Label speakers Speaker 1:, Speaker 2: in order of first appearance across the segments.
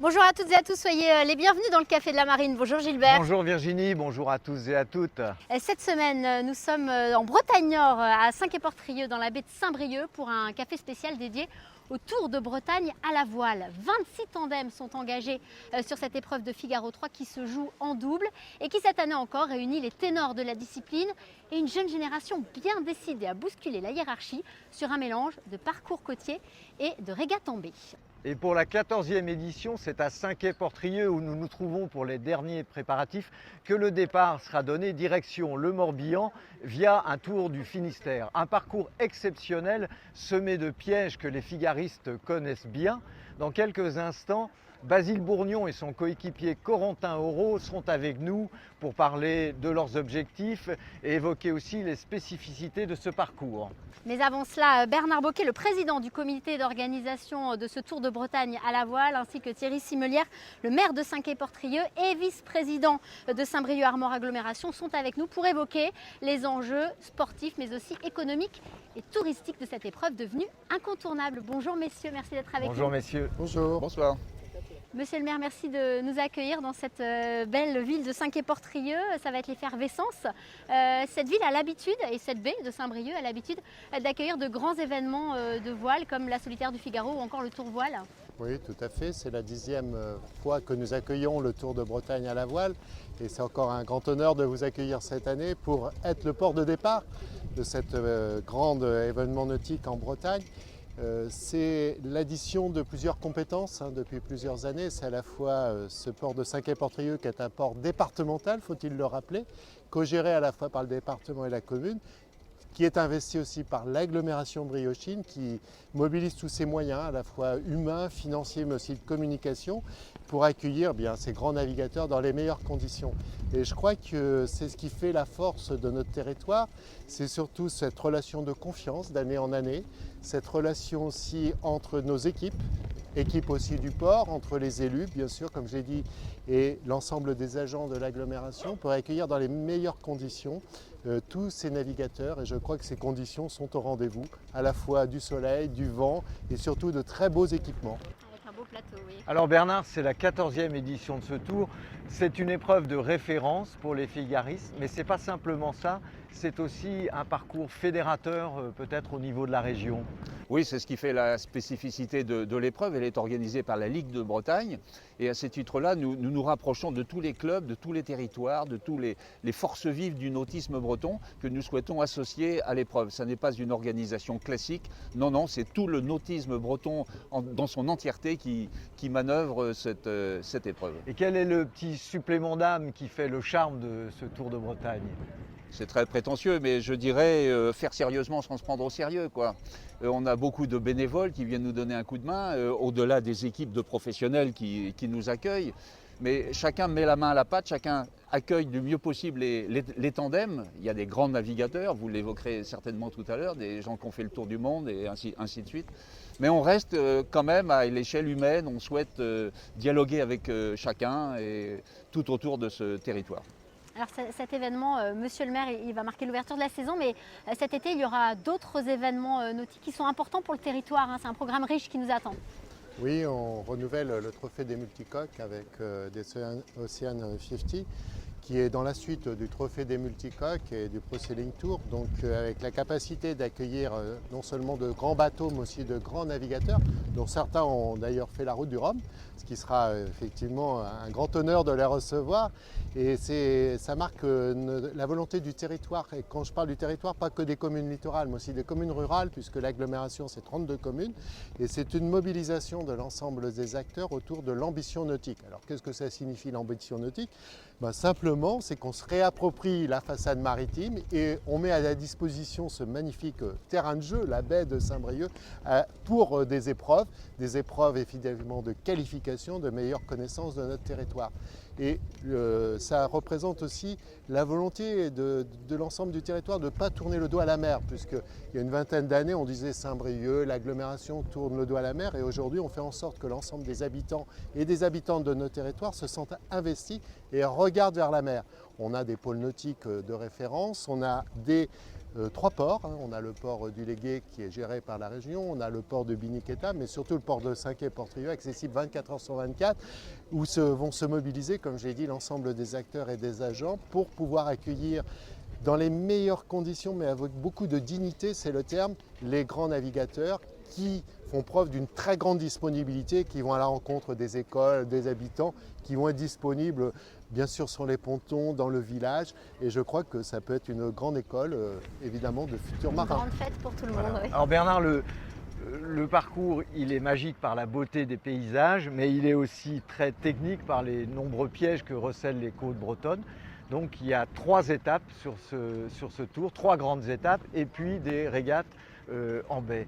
Speaker 1: Bonjour à toutes et à tous, soyez les bienvenus dans le Café de la Marine. Bonjour Gilbert.
Speaker 2: Bonjour Virginie, bonjour à tous et à toutes.
Speaker 1: Cette semaine, nous sommes en Bretagne Nord, à Saint-Quay-Portrieux, dans la baie de Saint-Brieuc, pour un café spécial dédié au Tour de Bretagne à la voile. 26 tandems sont engagés sur cette épreuve de Figaro 3 qui se joue en double et qui cette année encore réunit les ténors de la discipline et une jeune génération bien décidée à bousculer la hiérarchie sur un mélange de parcours côtier et de régate en baie.
Speaker 2: Et pour la 14e édition, c'est à Saint-Quay-Portrieux où nous nous trouvons pour les derniers préparatifs que le départ sera donné direction le Morbihan via un tour du Finistère. Un parcours exceptionnel semé de pièges que les figaristes connaissent bien. Dans quelques instants, Basile Bourgnon et son coéquipier Corentin Auro seront avec nous pour parler de leurs objectifs et évoquer aussi les spécificités de ce parcours.
Speaker 1: Mais avant cela, Bernard Boquet, le président du comité d'organisation de ce Tour de Bretagne à la voile, ainsi que Thierry Simelière, le maire de Saint-Quay-Portrieux et vice-président de Saint-Brieuc Armor Agglomération, sont avec nous pour évoquer les enjeux sportifs mais aussi économiques et touristiques de cette épreuve devenue incontournable. Bonjour messieurs, merci d'être avec nous.
Speaker 2: Bonjour messieurs.
Speaker 3: Bonjour. Bonsoir.
Speaker 1: Monsieur le maire, merci de nous accueillir dans cette belle ville de Saint-Quay-Portrieux. Ça va être l'effervescence. Cette ville a l'habitude, et cette baie de Saint-Brieuc a l'habitude d'accueillir de grands événements de voile comme la Solitaire du Figaro ou encore le Tour Voile.
Speaker 3: Oui, tout à fait. C'est la 10e fois que nous accueillons le Tour de Bretagne à la voile. Et c'est encore un grand honneur de vous accueillir cette année pour être le port de départ de cet grand événement nautique en Bretagne. C'est l'addition de plusieurs compétences depuis plusieurs années. C'est à la fois ce port de Saint-Quay-Portrieux qui est un port départemental, faut-il le rappeler, co-géré à la fois par le département et la commune, qui est investi aussi par l'agglomération briochine, qui mobilise tous ses moyens, à la fois humains, financiers, mais aussi de communication, pour accueillir ces grands navigateurs dans les meilleures conditions. Et je crois que c'est ce qui fait la force de notre territoire, c'est surtout cette relation de confiance d'année en année, cette relation aussi entre nos équipes aussi du port, entre les élus, bien sûr, comme j'ai dit, et l'ensemble des agents de l'agglomération pour accueillir dans les meilleures conditions tous ces navigateurs. Et je crois que ces conditions sont au rendez-vous, à la fois du soleil, du vent et surtout de très beaux équipements.
Speaker 1: Avec un beau plateau, oui.
Speaker 2: Alors Bernard, c'est la 14e édition de ce tour. C'est une épreuve de référence pour les figaristes, mais ce n'est pas simplement ça, c'est aussi un parcours fédérateur peut-être au niveau de la région.
Speaker 4: Oui, c'est ce qui fait la spécificité de l'épreuve. Elle est organisée par la Ligue de Bretagne. Et à ce titre-là, nous nous rapprochons de tous les clubs, de tous les territoires, de tous les forces vives du nautisme breton que nous souhaitons associer à l'épreuve. Ce n'est pas une organisation classique. Non, non, c'est tout le nautisme breton dans son entièreté qui manœuvre cette épreuve.
Speaker 2: Et quel est le petit supplément d'âme qui fait le charme de ce Tour de Bretagne ?
Speaker 4: C'est très prétentieux, mais je dirais faire sérieusement sans se prendre au sérieux, quoi. On a beaucoup de bénévoles qui viennent nous donner un coup de main, au-delà des équipes de professionnels qui nous accueillent. Mais chacun met la main à la pâte, chacun accueille du mieux possible les tandems. Il y a des grands navigateurs, vous l'évoquerez certainement tout à l'heure, des gens qui ont fait le tour du monde et ainsi de suite. Mais on reste quand même à l'échelle humaine, on souhaite dialoguer avec chacun et tout autour de ce territoire.
Speaker 1: Alors cet événement, monsieur le maire, il va marquer l'ouverture de la saison, mais cet été, il y aura d'autres événements nautiques qui sont importants pour le territoire. C'est un programme riche qui nous attend.
Speaker 3: Oui, on renouvelle le trophée des multicoques avec des Ocean 50, qui est dans la suite du trophée des multicoques et du Pro Sailing Tour, donc avec la capacité d'accueillir non seulement de grands bateaux, mais aussi de grands navigateurs, dont certains ont d'ailleurs fait la route du Rhum, ce qui sera effectivement un grand honneur de les recevoir. Et ça marque la volonté du territoire. Et quand je parle du territoire, pas que des communes littorales, mais aussi des communes rurales, puisque l'agglomération, c'est 32 communes. Et c'est une mobilisation de l'ensemble des acteurs autour de l'ambition nautique. Alors qu'est-ce que ça signifie l'ambition nautique ? Simplement, c'est qu'on se réapproprie la façade maritime et on met à la disposition ce magnifique terrain de jeu, la baie de Saint-Brieuc, pour des épreuves évidemment de qualification, de meilleure connaissance de notre territoire. Et ça représente aussi la volonté de l'ensemble du territoire de ne pas tourner le dos à la mer, puisqu'il y a une vingtaine d'années, on disait Saint-Brieuc, l'agglomération tourne le dos à la mer, et aujourd'hui, on fait en sorte que l'ensemble des habitants et des habitantes de nos territoires se sentent investis et regardent vers la mer. On a des pôles nautiques de référence, on a des 3 ports. On a le port du Légué qui est géré par la région, on a le port de Biniqueta, mais surtout le port de Saint-Quay-Portrieux, accessible 24 heures sur 24, où vont se mobiliser, comme j'ai dit, l'ensemble des acteurs et des agents pour pouvoir accueillir dans les meilleures conditions, mais avec beaucoup de dignité, c'est le terme, les grands navigateurs qui font preuve d'une très grande disponibilité, qui vont à la rencontre des écoles, des habitants, qui vont être disponibles bien sûr sur les pontons, dans le village. Et je crois que ça peut être une grande école, évidemment, de futurs
Speaker 1: Une
Speaker 3: marins.
Speaker 1: grande fête pour tout le monde.
Speaker 2: Voilà.
Speaker 1: Oui.
Speaker 2: Alors Bernard, le parcours, il est magique par la beauté des paysages, mais il est aussi très technique par les nombreux pièges que recèlent les côtes bretonnes. Donc il y a 3 étapes sur ce tour, 3 grandes étapes, et puis des régates en baie.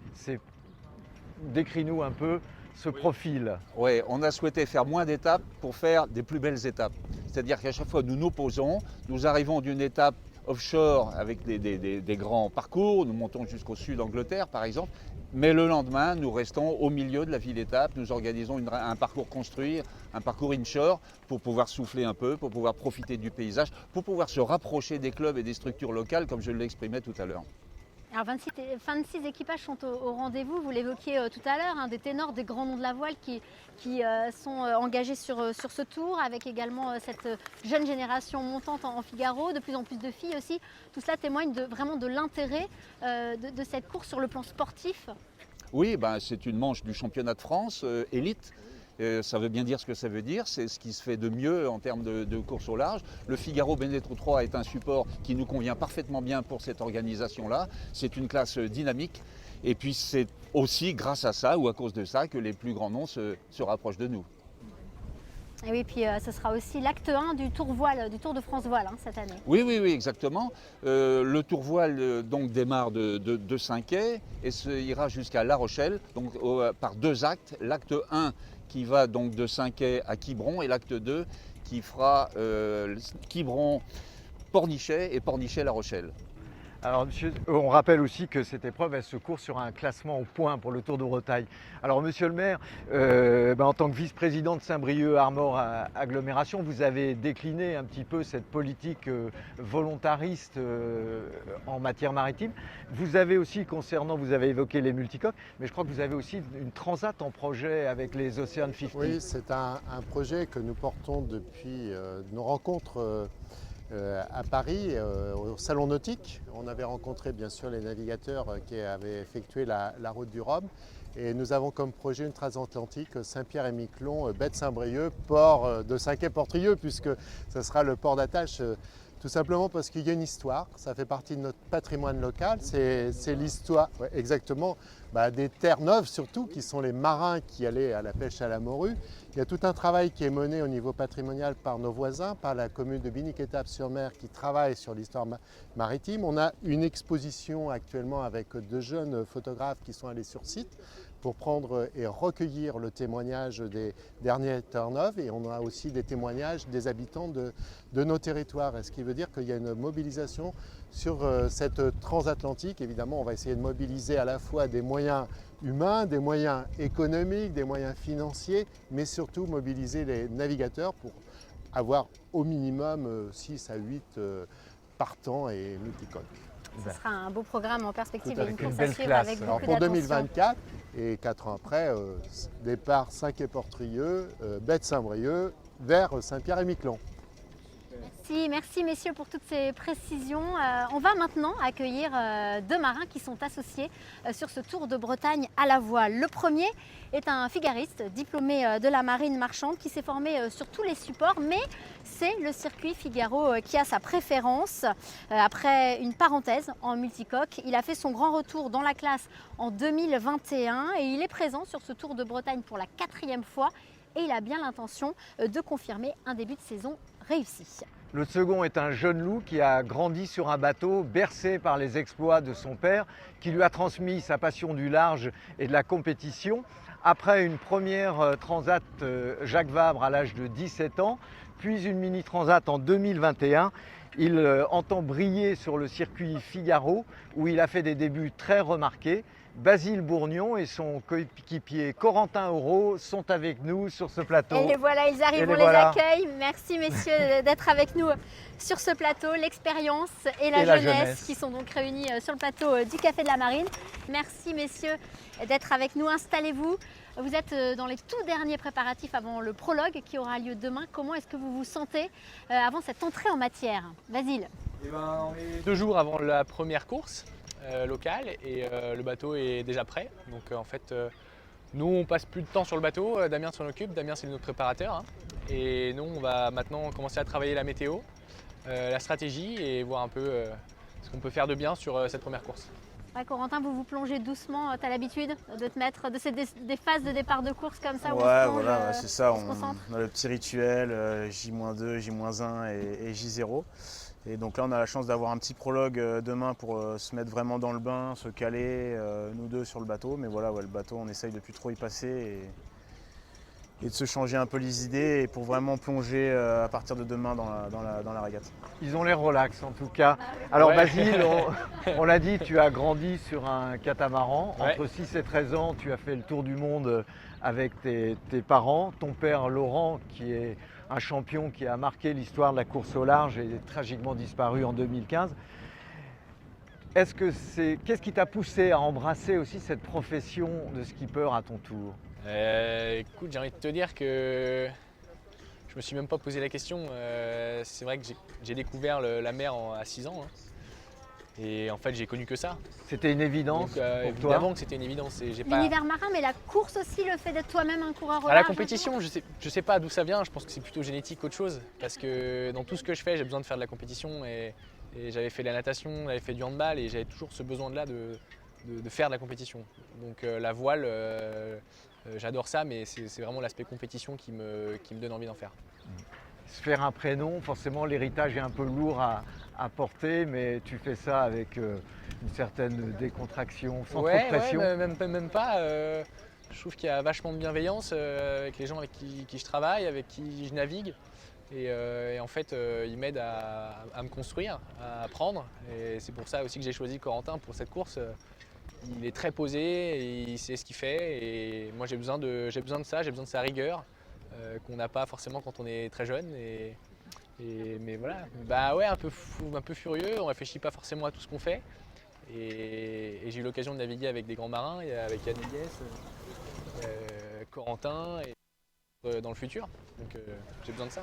Speaker 2: Décris-nous un peu ce profil.
Speaker 4: Oui, on a souhaité faire moins d'étapes pour faire des plus belles étapes. C'est-à-dire qu'à chaque fois, nous nous posons, nous arrivons d'une étape offshore avec des grands parcours, nous montons jusqu'au sud d'Angleterre par exemple, mais le lendemain, nous restons au milieu de la ville-étape, nous organisons un parcours construit, un parcours inshore pour pouvoir souffler un peu, pour pouvoir profiter du paysage, pour pouvoir se rapprocher des clubs et des structures locales comme je l'exprimais tout à l'heure.
Speaker 1: Alors 26 équipages sont au rendez-vous, vous l'évoquiez tout à l'heure, des ténors, des grands noms de la voile qui sont engagés sur ce tour, avec également cette jeune génération montante en Figaro, de plus en plus de filles aussi. Tout cela témoigne vraiment de l'intérêt de cette course sur le plan sportif.
Speaker 4: Oui, c'est une manche du championnat de France, élite. Ça veut bien dire ce que ça veut dire, c'est ce qui se fait de mieux en termes de course au large. Le Figaro Benetton 3 est un support qui nous convient parfaitement bien pour cette organisation-là. C'est une classe dynamique et puis c'est aussi grâce à ça ou à cause de ça que les plus grands noms se rapprochent de nous.
Speaker 1: Et oui, puis ce sera aussi l'acte 1 du Tour Voile, du Tour de France Voile cette année.
Speaker 4: Oui, exactement. Le Tour Voile donc démarre de Saint-Quay et ira jusqu'à La Rochelle, donc par 2 actes. L'acte 1 qui va donc de Saint-Quay à Quiberon et l'acte 2 qui fera Quiberon-Pornichet et Pornichet-La Rochelle.
Speaker 2: Alors monsieur, on rappelle aussi que cette épreuve, elle se court sur un classement au point pour le Tour de Bretagne. Alors monsieur le maire, en tant que vice-président de Saint-Brieuc-Armor Agglomération, vous avez décliné un petit peu cette politique volontariste en matière maritime. Vous avez aussi, vous avez évoqué les multicoques, mais je crois que vous avez aussi une transat en projet avec les Ocean 50.
Speaker 3: Oui, c'est un projet que nous portons depuis nos rencontres à Paris, au Salon Nautique. On avait rencontré bien sûr les navigateurs qui avaient effectué la route du Rhum. Et nous avons comme projet une transatlantique Saint-Pierre-et-Miquelon, baie de Saint-Brieuc, port de Saint-Quay-Portrieux, puisque ce sera le port d'attache. Tout simplement parce qu'il y a une histoire, ça fait partie de notre patrimoine local, c'est l'histoire exactement des Terre-Neuve surtout, qui sont les marins qui allaient à la pêche à la morue. Il y a tout un travail qui est mené au niveau patrimonial par nos voisins, par la commune de Biniqueta-sur-Mer qui travaille sur l'histoire maritime. On a une exposition actuellement avec 2 jeunes photographes qui sont allés sur site pour prendre et recueillir le témoignage des derniers Terre-Neuve, et on a aussi des témoignages des habitants de nos territoires. Et ce qui veut dire qu'il y a une mobilisation sur cette transatlantique. Évidemment, on va essayer de mobiliser à la fois des moyens humains, des moyens économiques, des moyens financiers, mais surtout mobiliser les navigateurs pour avoir au minimum 6 à 8 partants et multicoques.
Speaker 1: Ce sera un beau programme en perspective et une
Speaker 2: Avec une
Speaker 1: course
Speaker 2: belle
Speaker 1: à suivre
Speaker 2: classe.
Speaker 1: avec
Speaker 3: Alors
Speaker 1: beaucoup
Speaker 3: pour
Speaker 1: d'attention.
Speaker 3: 2024 et 4 ans après, départ Saint-Quay-Portrieux, baie de Saint-Brieuc vers Saint-Pierre-et-Miquelon.
Speaker 1: Merci messieurs pour toutes ces précisions. On va maintenant accueillir 2 marins qui sont associés sur ce Tour de Bretagne à la voile. Le premier est un figariste diplômé de la marine marchande qui s'est formé sur tous les supports, mais c'est le circuit Figaro qui a sa préférence. Après une parenthèse en multicoque, il a fait son grand retour dans la classe en 2021 et il est présent sur ce Tour de Bretagne pour la 4e fois et il a bien l'intention de confirmer un début de saison réussi.
Speaker 2: Le second est un jeune loup qui a grandi sur un bateau, bercé par les exploits de son père, qui lui a transmis sa passion du large et de la compétition. Après une première transat Jacques Vabre à l'âge de 17 ans, puis une mini transat en 2021, il entend briller sur le circuit Figaro, où il a fait des débuts très remarqués. Basile Bourgnon et son coéquipier Corentin Auro sont avec nous sur ce plateau.
Speaker 1: Et les voilà, ils arrivent, on les accueille. Merci messieurs d'être avec nous sur ce plateau. L'expérience et la jeunesse qui sont donc réunis sur le plateau du Café de la Marine. Merci messieurs d'être avec nous. Installez-vous. Vous êtes dans les tout derniers préparatifs avant le prologue qui aura lieu demain. Comment est-ce que vous vous sentez avant cette entrée en matière? Basile.
Speaker 5: On est 2 jours avant la première course locale et le bateau est déjà prêt. Donc en fait, nous on passe plus de temps sur le bateau, Damien s'en occupe, Damien c'est notre préparateur. Hein. Et nous on va maintenant commencer à travailler la météo, la stratégie et voir un peu ce qu'on peut faire de bien sur cette première course.
Speaker 1: Ouais, Corentin, vous vous plongez doucement, tu as l'habitude de te mettre des phases de départ de course comme ça?
Speaker 6: Ouais, voilà, c'est ça, on a le petit rituel J-2, J-1 et J0. Et donc là on a la chance d'avoir un petit prologue demain pour se mettre vraiment dans le bain, se caler, nous deux sur le bateau. Mais voilà, ouais, le bateau on essaye de plus trop y passer et de se changer un peu les idées et pour vraiment plonger à partir de demain dans la régate.
Speaker 2: Ils ont l'air relax en tout cas. Alors ouais. Basile, on l'a dit, tu as grandi sur un catamaran. Ouais. Entre 6 et 13 ans, tu as fait le tour du monde avec tes parents. Ton père Laurent, qui est un champion qui a marqué l'histoire de la course au large et est tragiquement disparu en 2015. Qu'est-ce qui t'a poussé à embrasser aussi cette profession de skipper à ton tour?
Speaker 5: Écoute, j'ai envie de te dire que je me suis même pas posé la question. C'est vrai que j'ai découvert la mer à 6 ans. Hein. Et en fait, j'ai connu que ça.
Speaker 2: C'était une évidence pour
Speaker 5: évidemment
Speaker 2: toi?
Speaker 5: Que c'était une évidence.
Speaker 1: L'univers marin, mais la course aussi, le fait d'être toi-même un coureur au large.
Speaker 5: La compétition, je sais pas d'où ça vient. Je pense que c'est plutôt génétique qu'autre chose. Parce que dans tout ce que je fais, j'ai besoin de faire de la compétition. Et j'avais fait de la natation, j'avais fait du handball et j'avais toujours ce besoin-là de faire de la compétition. Donc la voile, j'adore ça, mais c'est vraiment l'aspect compétition qui me donne envie d'en faire.
Speaker 2: Se faire un prénom, forcément l'héritage est un peu lourd à porter, mais tu fais ça avec une certaine décontraction, sans trop de pression.
Speaker 5: Ouais, même pas. Je trouve qu'il y a vachement de bienveillance avec les gens avec qui je travaille, avec qui je navigue. Et en fait, ils m'aident à me construire, à apprendre. Et c'est pour ça aussi que j'ai choisi Corentin pour cette course. Il est très posé, et il sait ce qu'il fait. Et moi, j'ai besoin de ça, j'ai besoin de sa rigueur. Qu'on n'a pas forcément quand on est très jeune. Mais voilà, bah ouais, un peu furieux, on réfléchit pas forcément à tout ce qu'on fait. Et j'ai eu l'occasion de naviguer avec des grands marins, avec Yann Eliès, Corentin, et dans le futur. Donc j'ai besoin de ça.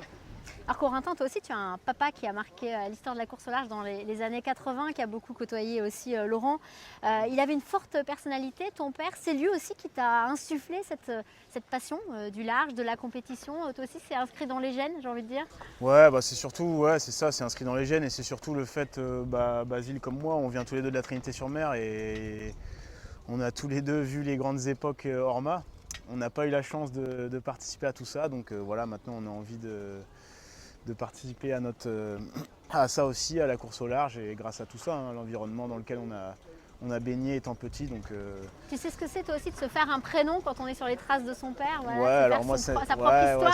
Speaker 1: Alors Corentin, toi aussi tu as un papa qui a marqué l'histoire de la course au large dans les années 80, qui a beaucoup côtoyé aussi Laurent. Il avait une forte personnalité, ton père, c'est lui aussi qui t'a insufflé cette passion du large, de la compétition. Toi aussi c'est inscrit dans les gènes, j'ai envie de dire?
Speaker 6: Ouais, bah c'est surtout, c'est ça, c'est inscrit dans les gènes et c'est surtout le fait, Basile comme moi, on vient tous les deux de la Trinité-sur-Mer et on a tous les deux vu les grandes époques Orma. On n'a pas eu la chance de participer à tout ça, donc voilà, maintenant on a envie de participer à ça aussi, à la course au large et grâce à tout ça, hein, l'environnement dans lequel on a baigné étant petit. Donc,
Speaker 1: Tu sais ce que c'est toi aussi de se faire un prénom quand on est sur les traces de son père? Voilà,
Speaker 6: ouais, alors moi
Speaker 1: sa propre histoire.
Speaker 6: Ouais,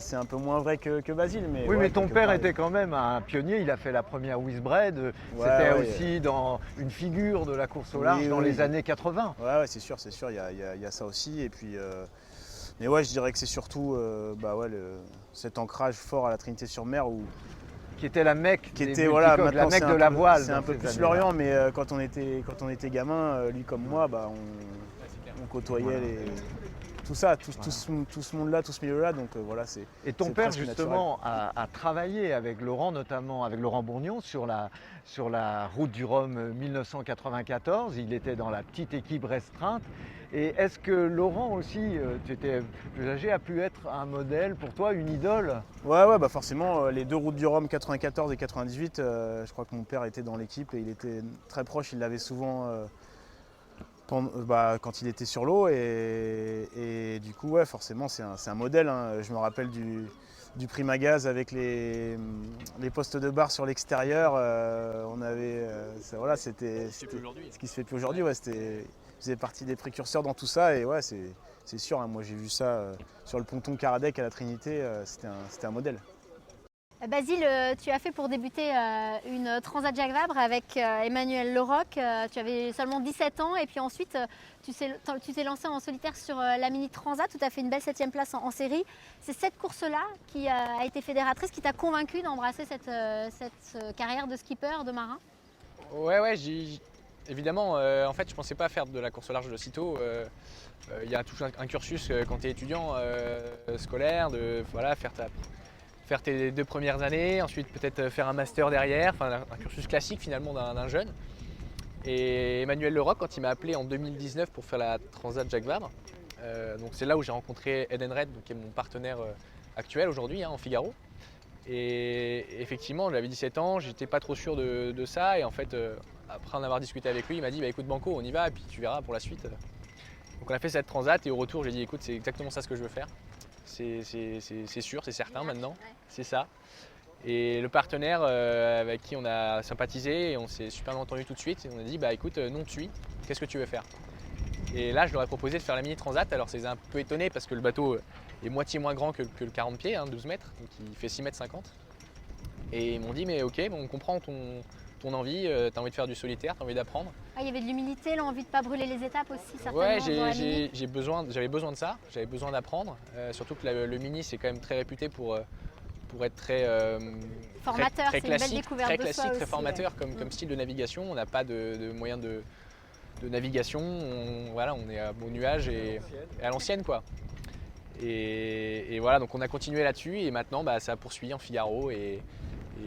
Speaker 6: c'est un peu moins vrai que Basile. Mais
Speaker 2: oui,
Speaker 6: ouais,
Speaker 2: mais ton père était quand même un pionnier, il a fait la première Whizbread, c'était aussi dans une figure de la course au large dans les années 80.
Speaker 6: Ouais, c'est sûr, il y a ça aussi. Et puis, mais ouais, je dirais que c'est surtout cet ancrage fort à la Trinité-sur-Mer
Speaker 2: qui était la Mecque,
Speaker 6: la
Speaker 2: Mecque de la voile.
Speaker 6: C'est un peu plus Lorient, mais quand on était gamin, lui comme moi, on côtoyait tout ce monde-là, tout ce milieu-là. Donc voilà, c'est.
Speaker 2: Et ton père justement a travaillé avec Laurent, notamment avec Laurent Bourgnon, sur la route du Rhum 1994. Il était dans la petite équipe restreinte. Et est-ce que Laurent aussi, tu étais plus âgé, a pu être un modèle pour toi, une idole?
Speaker 6: Ouais, bah forcément, les deux routes du Rhum 94 et 98, je crois que mon père était dans l'équipe et il était très proche, il l'avait souvent quand il était sur l'eau et du coup, ouais, forcément, c'est un modèle. Hein. Je me rappelle du prima gaz avec les postes de barre sur l'extérieur. On avait, c'était ce qui se fait plus aujourd'hui. Ouais, faisait partie des précurseurs dans tout ça et ouais, c'est sûr. Hein, moi, j'ai vu ça sur le ponton Caradec à la Trinité. C'était un modèle.
Speaker 1: Basile, tu as fait pour débuter une Transat Jacques Vabre avec Emmanuel Leroc. Tu avais seulement 17 ans et puis ensuite tu t'es lancé en solitaire sur la Mini Transat où tu as fait une belle 7e place en série. C'est cette course-là qui a été fédératrice, qui t'a convaincu d'embrasser cette carrière de skipper, de marin?
Speaker 5: Ouais, évidemment, en fait je pensais pas faire de la course au large de sitôt. Il y a tout un cursus quand tu es étudiant scolaire, de voilà, faire tes 2 premières années, ensuite peut-être faire un master derrière, enfin un cursus classique finalement d'un jeune. Et Emmanuel Leroc, quand il m'a appelé en 2019 pour faire la Transat Jacques Vabre, donc c'est là où j'ai rencontré Eden Red, qui est mon partenaire actuel aujourd'hui en Figaro. Et effectivement, j'avais 17 ans, j'étais pas trop sûr de ça, et en fait, après en avoir discuté avec lui, il m'a dit bah, écoute Banco, on y va, et puis tu verras pour la suite. Donc on a fait cette Transat, et au retour, j'ai dit écoute, c'est exactement ça ce que je veux faire. C'est sûr, c'est certain maintenant, c'est ça. Et le partenaire avec qui on a sympathisé, et on s'est super bien entendu tout de suite, et on a dit bah écoute, nous on te suit, qu'est-ce que tu veux faire? Et là je leur ai proposé de faire la Mini Transat, alors c'est un peu étonné parce que le bateau est moitié moins grand que le 40 pieds, 12 mètres, donc il fait 6 mètres 50. Et ils m'ont dit mais ok, bon, on comprend ton envie, tu as envie de faire du solitaire, tu as envie d'apprendre.
Speaker 1: Ah, il y avait de l'humilité, l'envie de ne pas brûler les étapes aussi certainement.
Speaker 5: Ouais,
Speaker 1: dans la Mini.
Speaker 5: j'avais besoin de ça, j'avais besoin d'apprendre, surtout que le Mini c'est quand même très réputé pour être très
Speaker 1: Formateur,
Speaker 5: très
Speaker 1: c'est une belle
Speaker 5: classique,
Speaker 1: découverte
Speaker 5: très
Speaker 1: de
Speaker 5: classique,
Speaker 1: soi
Speaker 5: très
Speaker 1: aussi,
Speaker 5: formateur
Speaker 1: ouais.
Speaker 5: comme style de navigation. On n'a pas de moyen de navigation, on est au nuage et à l'ancienne quoi. Et voilà, donc on a continué là-dessus et maintenant bah, ça a poursuivi en Figaro et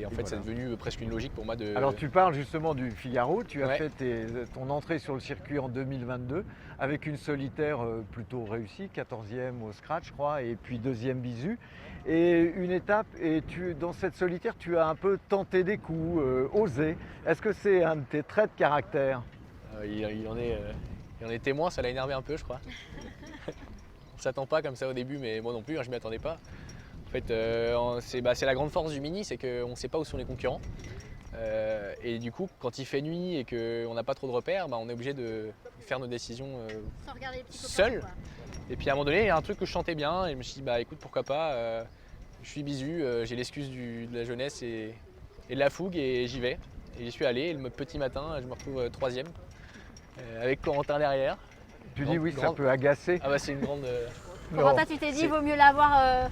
Speaker 5: en fait
Speaker 2: voilà.
Speaker 5: c'est devenu presque une logique pour moi de...
Speaker 2: Alors tu parles justement du Figaro, tu as
Speaker 5: Ouais.
Speaker 2: fait ton entrée sur le circuit en 2022 avec une solitaire plutôt réussie, 14e au scratch je crois, et puis 2e bisu. Et une étape, et dans cette solitaire tu as un peu tenté des coups, osé. Est-ce que c'est un de tes traits de caractère?
Speaker 5: il en est témoin, ça l'a énervé un peu je crois. On s'attend pas comme ça au début, mais moi non plus, je m'y attendais pas. En fait, c'est la grande force du Mini, c'est qu'on ne sait pas où sont les concurrents. Et du coup, quand il fait nuit et qu'on n'a pas trop de repères, bah, on est obligé de faire nos décisions
Speaker 1: Sans regarder les petits copains,
Speaker 5: seul.
Speaker 1: quoi.
Speaker 5: Et puis à un moment donné, il y a un truc que je chantais bien et je me suis dit, bah écoute, pourquoi pas, je suis bisu, j'ai l'excuse de la jeunesse et de la fougue et j'y vais. Et j'y suis allé, et le petit matin, je me retrouve 3e, avec Corentin derrière.
Speaker 2: Tu dis oui, ça peut agacer.
Speaker 5: Ah bah c'est une grande...
Speaker 1: Corentin, tu t'es dit, vaut mieux l'avoir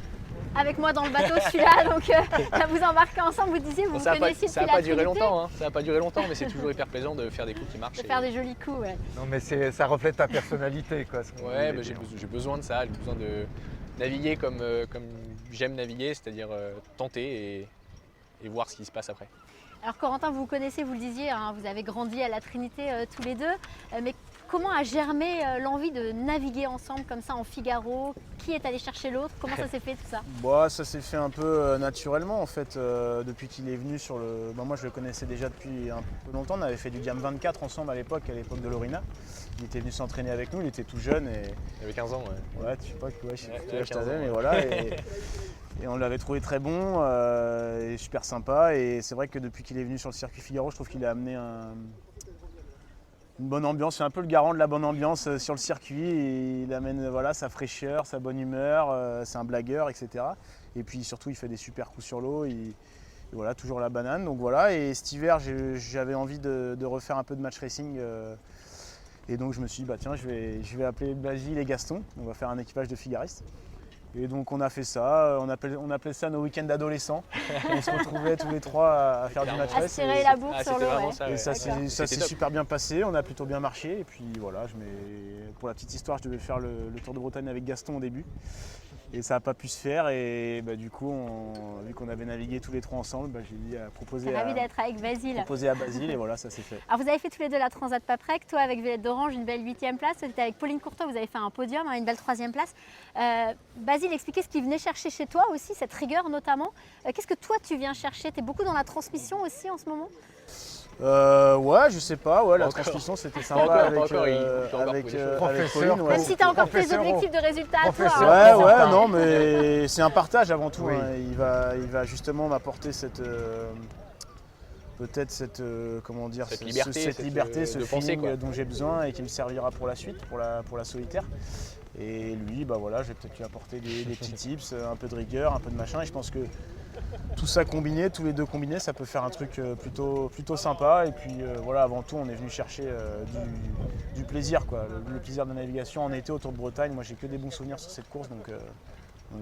Speaker 1: avec moi dans le bateau celui-là, donc là vous embarquez ensemble, vous disiez, vous
Speaker 5: ça
Speaker 1: connaissiez
Speaker 5: n'a
Speaker 1: depuis
Speaker 5: pas
Speaker 1: la
Speaker 5: duré
Speaker 1: Trinité,
Speaker 5: longtemps, hein. Ça n'a pas duré longtemps, mais c'est toujours hyper plaisant de faire des coups qui marchent.
Speaker 1: de faire des jolis coups. Ouais.
Speaker 2: Non mais ça reflète ta personnalité quoi. Ce qu'on
Speaker 5: Ouais,
Speaker 2: voulait
Speaker 5: bah,
Speaker 2: dire.
Speaker 5: j'ai besoin de ça, j'ai besoin de naviguer comme j'aime naviguer, c'est-à-dire tenter et voir ce qui se passe après.
Speaker 1: Alors Corentin, vous vous connaissez, vous le disiez, hein, vous avez grandi à la Trinité tous les deux, mais comment a germé l'envie de naviguer ensemble comme ça en Figaro? Qui est allé chercher l'autre? Comment ça s'est fait tout ça?
Speaker 6: Bah, ça s'est fait un peu naturellement en fait, depuis qu'il est venu sur le... Bah, moi je le connaissais déjà depuis un peu longtemps, on avait fait du Diam 24 ensemble à l'époque de Lorina. Il était venu s'entraîner avec nous, il était tout jeune et...
Speaker 5: Il avait 15 ans, ouais.
Speaker 6: Ouais, tu sais pas, ouais, je sais
Speaker 5: Ouais,
Speaker 6: plus quel âge
Speaker 5: 15
Speaker 6: t'avais,
Speaker 5: ans,
Speaker 6: mais
Speaker 5: ouais.
Speaker 6: voilà. Et on l'avait trouvé très bon et super sympa. Et c'est vrai que depuis qu'il est venu sur le circuit Figaro, je trouve qu'il a amené une bonne ambiance. C'est un peu le garant de la bonne ambiance sur le circuit. Et il amène voilà, sa fraîcheur, sa bonne humeur. C'est un blagueur, etc. Et puis surtout, il fait des super coups sur l'eau. Et voilà, toujours la banane. Donc voilà. Et cet hiver, j'avais envie de refaire un peu de match racing. Et donc je me suis dit, bah, tiens, je vais appeler Basile et Gaston. On va faire un équipage de figaristes. Et donc on a fait ça, on appelait ça nos week-ends d'adolescents. On se retrouvait tous les trois à faire du match
Speaker 1: À
Speaker 6: race.
Speaker 1: se tirer la bourre sur
Speaker 5: c'était
Speaker 1: l'eau.
Speaker 5: vraiment
Speaker 1: Ouais.
Speaker 5: ça.
Speaker 6: Et
Speaker 5: Ouais.
Speaker 6: ça
Speaker 1: D'accord.
Speaker 6: s'est
Speaker 5: C'était top.
Speaker 6: super bien passé, on a plutôt bien marché. Et puis voilà, pour la petite histoire, je devais faire le Tour de Bretagne avec Gaston au début. Et ça n'a pas pu se faire. Et bah, du coup, vu qu'on avait navigué tous les trois ensemble, bah, j'ai dit
Speaker 1: T'es ravi d'être avec Basile.
Speaker 6: proposer à Basile et voilà, ça s'est fait.
Speaker 1: Alors vous avez fait tous les deux la Transat Paprec, toi avec Violette d'Orange, une belle 8e place, toi tu étais avec Pauline Courtois, vous avez fait un podium, une belle 3e place. Basile, expliquez ce qui venait chercher chez toi aussi, cette rigueur notamment. Qu'est-ce que toi tu viens chercher? Tu es beaucoup dans la transmission aussi en ce moment?
Speaker 6: Ouais, je sais pas, ouais, la
Speaker 5: Encore.
Speaker 6: transmission c'était
Speaker 5: Pas
Speaker 6: sympa
Speaker 5: encore,
Speaker 6: avec,
Speaker 5: pas encore, il peut encore
Speaker 6: avec,
Speaker 5: trouver des choses.
Speaker 6: avec
Speaker 2: Professeur,
Speaker 6: Pauline.
Speaker 1: Même si tu as encore tes
Speaker 2: Professeur,
Speaker 1: objectifs de résultats à toi.
Speaker 2: professeur.
Speaker 1: hein.
Speaker 6: Ouais,
Speaker 2: certain.
Speaker 6: non, mais c'est un partage avant tout.
Speaker 2: Oui.
Speaker 6: Hein. Il va justement m'apporter peut-être cette comment dire,
Speaker 5: Cette
Speaker 6: ce-
Speaker 5: liberté,
Speaker 6: cette liberté, ce
Speaker 5: de penser,
Speaker 6: feeling
Speaker 5: quoi.
Speaker 6: dont j'ai besoin et qui me servira pour la suite, pour la solitaire. Et lui, bah voilà, je vais peut-être lui apporter des petits tips, un peu de rigueur, un peu de machin. Et je pense que tout ça combiné, tous les deux combinés, ça peut faire un truc plutôt sympa. Et puis voilà, avant tout, on est venu chercher du plaisir, quoi. Le plaisir de la navigation en été autour de Bretagne. Moi, j'ai que des bons souvenirs sur cette course, donc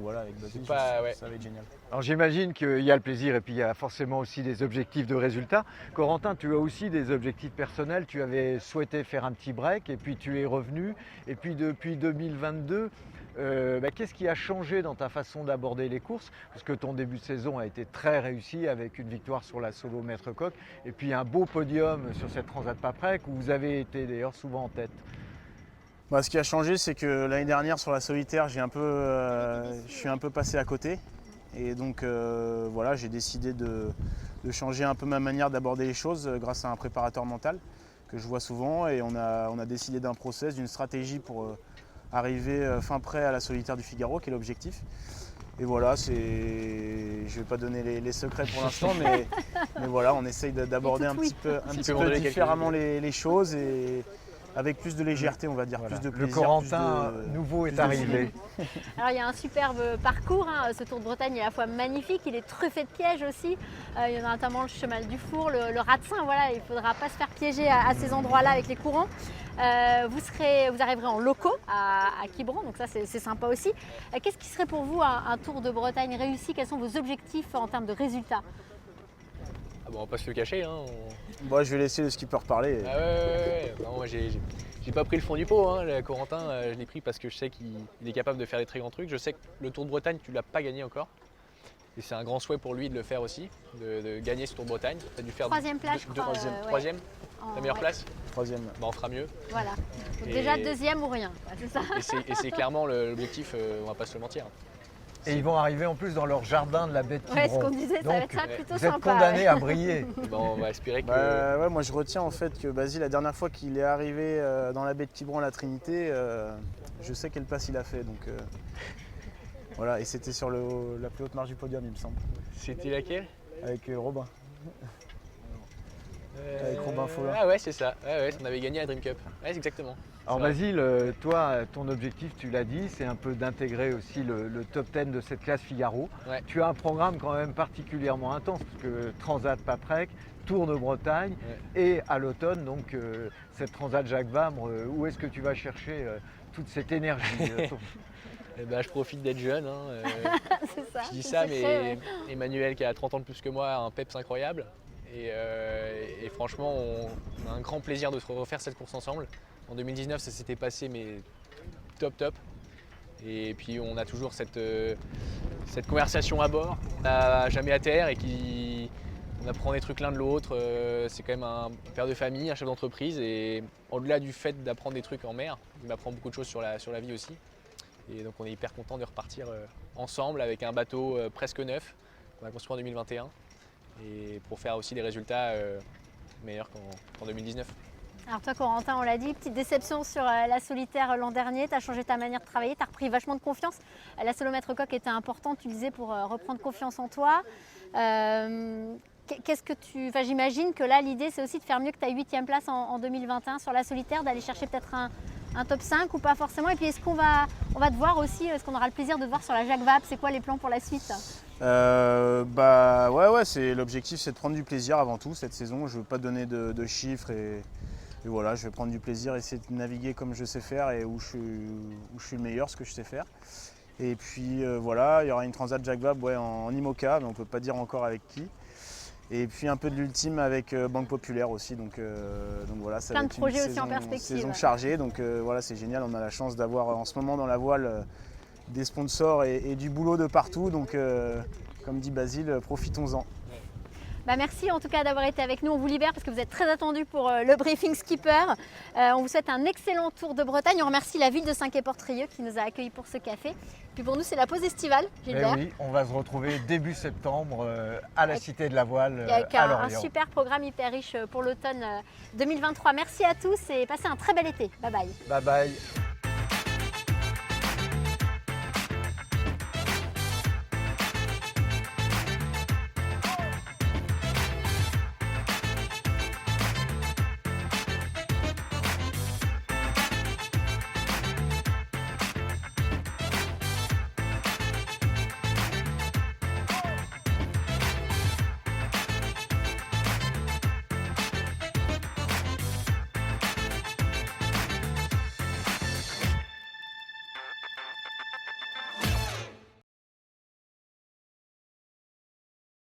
Speaker 6: voilà, avec Basile, ça va être génial.
Speaker 2: Alors j'imagine qu'il y a le plaisir et puis il y a forcément aussi des objectifs de résultats. Corentin, tu as aussi des objectifs personnels. Tu avais souhaité faire un petit break et puis tu es revenu. Et puis depuis 2022, qu'est-ce qui a changé dans ta façon d'aborder les courses? Parce que ton début de saison a été très réussi avec une victoire sur la solo Maître Coq et puis un beau podium sur cette Transat Paprec où vous avez été d'ailleurs souvent en tête.
Speaker 6: Ce qui a changé, c'est que l'année dernière sur la solitaire, je suis un peu passé à côté. Et donc voilà, j'ai décidé de changer un peu ma manière d'aborder les choses grâce à un préparateur mental que je vois souvent. Et on a décidé d'un process, d'une stratégie pour arriver fin prêt à la solitaire du Figaro, qui est l'objectif. Et voilà, je ne vais pas donner les secrets pour l'instant, mais voilà, on essaye d'aborder un petit peu différemment les choses. Et avec plus de légèreté, on va dire, plus de plaisir.
Speaker 2: Le Corentin nouveau est arrivé.
Speaker 1: Alors il y a un superbe parcours, hein. Ce Tour de Bretagne est à la fois magnifique, il est truffé de pièges aussi. Il y en a notamment le chemin du Four, le Ratsin, voilà, il ne faudra pas se faire piéger à ces endroits-là avec les courants. Vous arriverez en locaux à Quiberon, donc ça c'est sympa aussi. Qu'est-ce qui serait pour vous un Tour de Bretagne réussi? Quels sont vos objectifs en termes de résultats?
Speaker 5: On va pas se le cacher. Hein,
Speaker 6: je vais laisser le skipper parler.
Speaker 5: Non, moi j'ai pas pris le fond du pot. Hein. Le Corentin, je l'ai pris parce que je sais qu'il est capable de faire des très grands trucs. Je sais que le Tour de Bretagne, tu l'as pas gagné encore. Et c'est un grand souhait pour lui de le faire aussi, de gagner ce Tour de Bretagne. Tu as dû faire
Speaker 1: troisième place, je crois.
Speaker 5: Troisième. La meilleure place?
Speaker 6: Troisième.
Speaker 5: On fera mieux.
Speaker 1: Voilà. Donc déjà deuxième ou rien, c'est ça.
Speaker 5: Et c'est clairement l'objectif, on va pas se le mentir.
Speaker 2: Et ils vont arriver en plus dans leur jardin de la baie de Quiberon.
Speaker 1: Ouais, ce qu'on disait, ça va être ça plutôt
Speaker 2: vous
Speaker 1: sympa.
Speaker 2: Vous êtes condamnés à briller.
Speaker 5: On va espérer que...
Speaker 6: moi je retiens en fait que Basile, la dernière fois qu'il est arrivé dans la baie de Quiberon à la Trinité, je sais quelle place il a fait. Donc voilà, et c'était sur la plus haute marge du podium, il me semble.
Speaker 5: C'était laquelle?
Speaker 6: Avec Robin. Avec Robin Follin.
Speaker 5: Ah ouais, c'est ça. On avait gagné la Dream Cup. Ouais, c'est exactement.
Speaker 2: Alors Basile, toi, ton objectif, tu l'as dit, c'est un peu d'intégrer aussi le top 10 de cette classe Figaro.
Speaker 5: Ouais.
Speaker 2: Tu as un programme quand même particulièrement intense, parce que Transat Paprec, Tour de Bretagne, et à l'automne, donc cette Transat Jacques Vabre, où est-ce que tu vas chercher toute cette énergie?
Speaker 5: Je profite d'être jeune. Hein.
Speaker 1: C'est ça.
Speaker 5: Je dis ça, mais Emmanuel, qui a 30 ans de plus que moi, a un peps incroyable. Et franchement, on a un grand plaisir de se refaire cette course ensemble. En 2019, ça s'était passé, mais top. Et puis on a toujours cette conversation à bord. On n'a jamais à terre et on apprend des trucs l'un de l'autre. C'est quand même un père de famille, un chef d'entreprise. Et au-delà du fait d'apprendre des trucs en mer, il m'apprend beaucoup de choses sur la vie aussi. Et donc on est hyper content de repartir ensemble avec un bateau presque neuf qu'on a construit en 2021. Et pour faire aussi des résultats meilleurs qu'en 2019.
Speaker 1: Alors toi Corentin, on l'a dit, petite déception sur la solitaire l'an dernier, tu as changé ta manière de travailler, tu as repris vachement de confiance. La solo Maître Coq était importante, tu disais, pour reprendre confiance en toi. J'imagine que là l'idée c'est aussi de faire mieux que ta 8e place en 2021 sur la solitaire, d'aller chercher peut-être un top 5 ou pas forcément. Et puis est-ce qu'on va te voir aussi, est-ce qu'on aura le plaisir de te voir sur la Jacques Vabre? C'est quoi les plans pour la suite?
Speaker 6: L'objectif c'est de prendre du plaisir avant tout cette saison. Je ne veux pas donner de chiffres et voilà, je vais prendre du plaisir, essayer de naviguer comme je sais faire et où je suis le meilleur, ce que je sais faire. Et puis voilà, il y aura une Transat Jacques Vabre en IMOCA, mais on ne peut pas dire encore avec qui. Et puis un peu de l'ultime avec Banque Populaire aussi. Donc voilà, ça va être
Speaker 1: projets aussi en perspective.
Speaker 6: Saison chargée. Donc voilà, c'est génial. On a la chance d'avoir en ce moment dans la voile des sponsors et du boulot de partout. Donc comme dit Basile, profitons-en.
Speaker 1: Merci en tout cas d'avoir été avec nous. On vous libère parce que vous êtes très attendus pour le briefing skipper. On vous souhaite un excellent Tour de Bretagne. On remercie la ville de Saint-Quay-Portrieux qui nous a accueillis pour ce café. Puis pour nous, c'est la pause estivale, Gilbert.
Speaker 2: Oui, on va se retrouver début septembre à la Cité de la Voile
Speaker 1: avec
Speaker 2: à Lorient.
Speaker 1: un super programme hyper riche pour l'automne 2023. Merci à tous et passez un très bel été. Bye bye.
Speaker 2: Bye bye.